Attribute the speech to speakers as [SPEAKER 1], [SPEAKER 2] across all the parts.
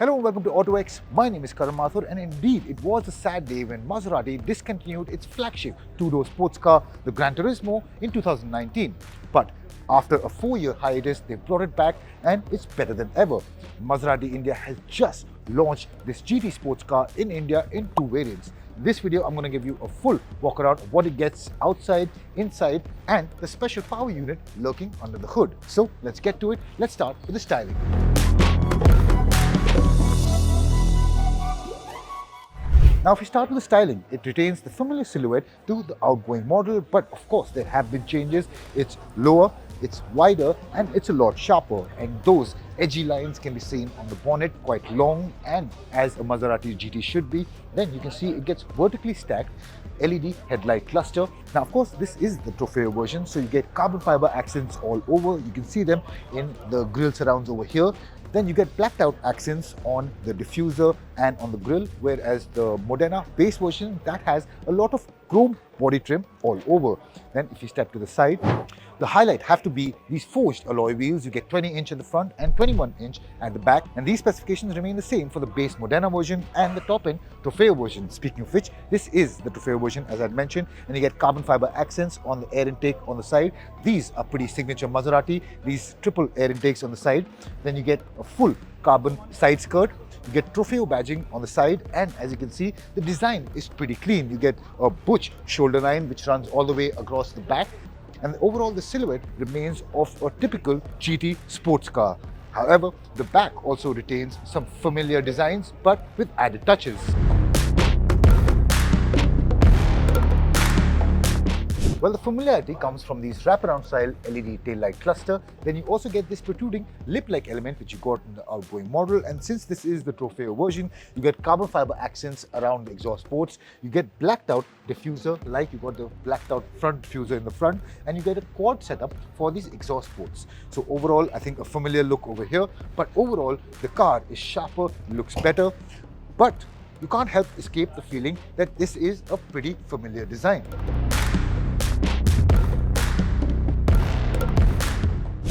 [SPEAKER 1] Hello and welcome to autoX. My name is Karan Mathur, and indeed it was a sad day when Maserati discontinued its flagship two-door sports car, the GranTurismo, in 2019. But after a 4-year hiatus, they brought it back and it's better than ever. Maserati India has just launched this GT sports car in India in two variants. In this video, I'm going to give you a full walk around of what it gets outside, inside, and the special power unit lurking under the hood. So let's get to it. Let's start with the styling. Now, if we start with the styling, it retains the familiar silhouette to the outgoing model, but of course there have been changes. It's lower, it's wider, and it's a lot sharper, and those edgy lines can be seen on the bonnet, quite long, and as a Maserati GT should be. Then you can see it gets vertically stacked LED headlight cluster. Now, of course, this is the Trofeo version, so you get carbon fiber accents all over. You can see them in the grille surrounds over here. Then you get blacked out accents on the diffuser and on the grille, whereas the Modena base version, that has a lot of chrome body trim all over. Then if you step to the side, the highlight have to be these forged alloy wheels. You get 20-inch at the front and 21-inch at the back, and these specifications remain the same for the base Modena version and the top-end Trofeo version. Speaking of which, this is the Trofeo version as I mentioned, and you get carbon fiber accents on the air intake on the side. These are pretty signature Maserati, these triple air intakes on the side. Then you get a full carbon side skirt. You get Trofeo badging on the side, and as you can see, the design is pretty clean. You get a butch shoulder line which runs all the way across the back, and overall the silhouette remains of a typical GT sports car. However, the back also retains some familiar designs but with added touches. Well, the familiarity comes from these wraparound style LED taillight cluster. Then you also get this protruding lip-like element which you got in the outgoing model, and since this is the Trofeo version, you get carbon fiber accents around the exhaust ports. You get blacked out diffuser, like you got the blacked out front diffuser in the front, and you get a quad setup for these exhaust ports. So overall, I think a familiar look over here, but overall the car is sharper, looks better, but you can't help escape the feeling that this is a pretty familiar design.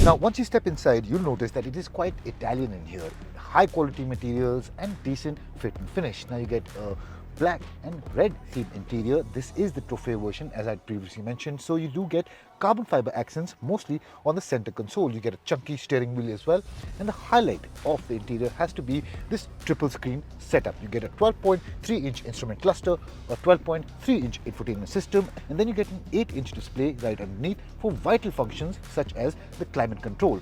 [SPEAKER 1] Now, once you step inside, you'll notice that it is quite Italian in here. High quality materials and decent fit and finish. Now you get a black and red theme interior. This is the Trofeo version as I previously mentioned. So you do get carbon fiber accents mostly on the center console. You get a chunky steering wheel as well. And the highlight of the interior has to be this triple screen setup. You get a 12.3-inch instrument cluster, a 12.3-inch infotainment system, and then you get an 8-inch display right underneath for vital functions such as the climate control.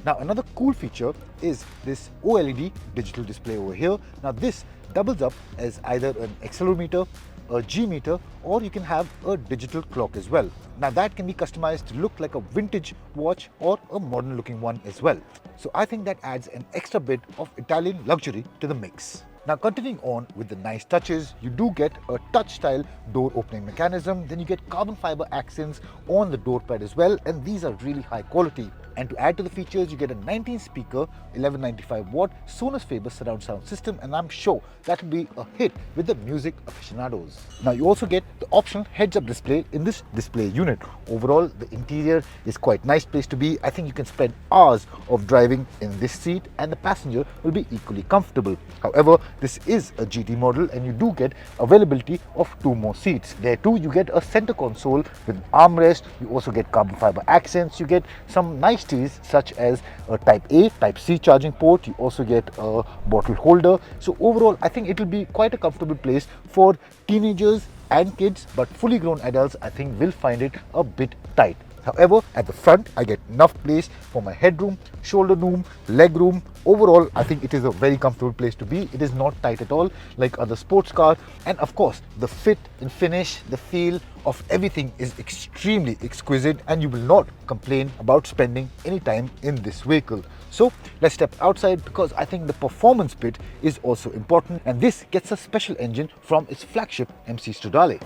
[SPEAKER 1] Now, another cool feature is this OLED digital display over here. Now, this doubles up as either an accelerometer, a G meter, or you can have a digital clock as well. Now, that can be customized to look like a vintage watch or a modern looking one as well. So I think that adds an extra bit of Italian luxury to the mix. Now, continuing on with the nice touches, you do get a touch style door opening mechanism. Then you get carbon fiber accents on the door pad as well, and these are really high quality. And to add to the features, you get a 19 speaker 1195 watt Sonos Faber surround sound system, and I'm sure that will be a hit with the music aficionados. Now you also get the optional heads up display in this display unit. Overall, the interior is quite nice place to be. I think you can spend hours of driving in this seat and the passenger will be equally comfortable. However, this is a GT model and you do get availability of 2 more seats. There too you get a center console with an armrest. You also get carbon fiber accents. You get some nice such as a Type A, Type C charging port. You also get a bottle holder. So overall, I think it will be quite a comfortable place for teenagers and kids, but fully grown adults I think will find it a bit tight. However, at the front, I get enough place for my headroom, shoulder room, leg room. Overall, I think it is a very comfortable place to be. It is not tight at all like other sports cars. And of course, the fit and finish, the feel of everything is extremely exquisite, and you will not complain about spending any time in this vehicle. So let's step outside, because I think the performance bit is also important, and this gets a special engine from its flagship MC Stradale.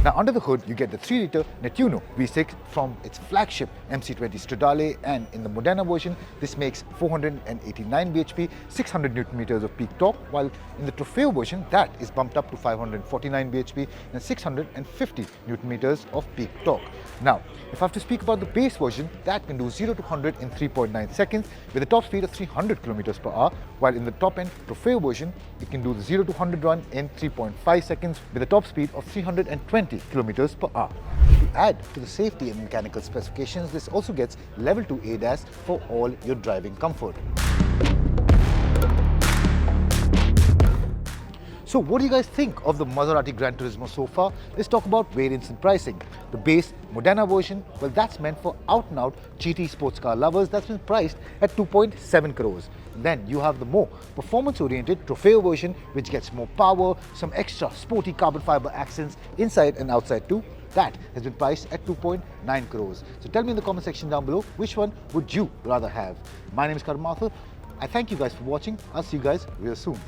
[SPEAKER 1] Now under the hood you get the 3-litre Nettuno V6 from its flagship MC20 Stradale, and in the Modena version this makes 489 bhp, 600 Nm of peak torque, while in the Trofeo version that is bumped up to 549 bhp and 650 Nm of peak torque. Now if I have to speak about the base version, that can do 0 to 100 in 3.9 seconds with a top speed of 300 km/h, while in the top end Trofeo version it can do the 0 to 100 run in 3.5 seconds with a top speed of 320 km/h. To add to the safety and mechanical specifications, this also gets level 2 ADAS for all your driving comfort. So what do you guys think of the Maserati GranTurismo so far? Let's talk about variants and pricing. The base Modena version, well, that's meant for out-and-out GT sports car lovers. That's been priced at 2.7 crores. Then you have the more performance-oriented Trofeo version, which gets more power, some extra sporty carbon fiber accents inside and outside too. That has been priced at 2.9 crores. So tell me in the comment section down below, which one would you rather have? My name is Karan Mathur. I thank you guys for watching. I'll see you guys real soon.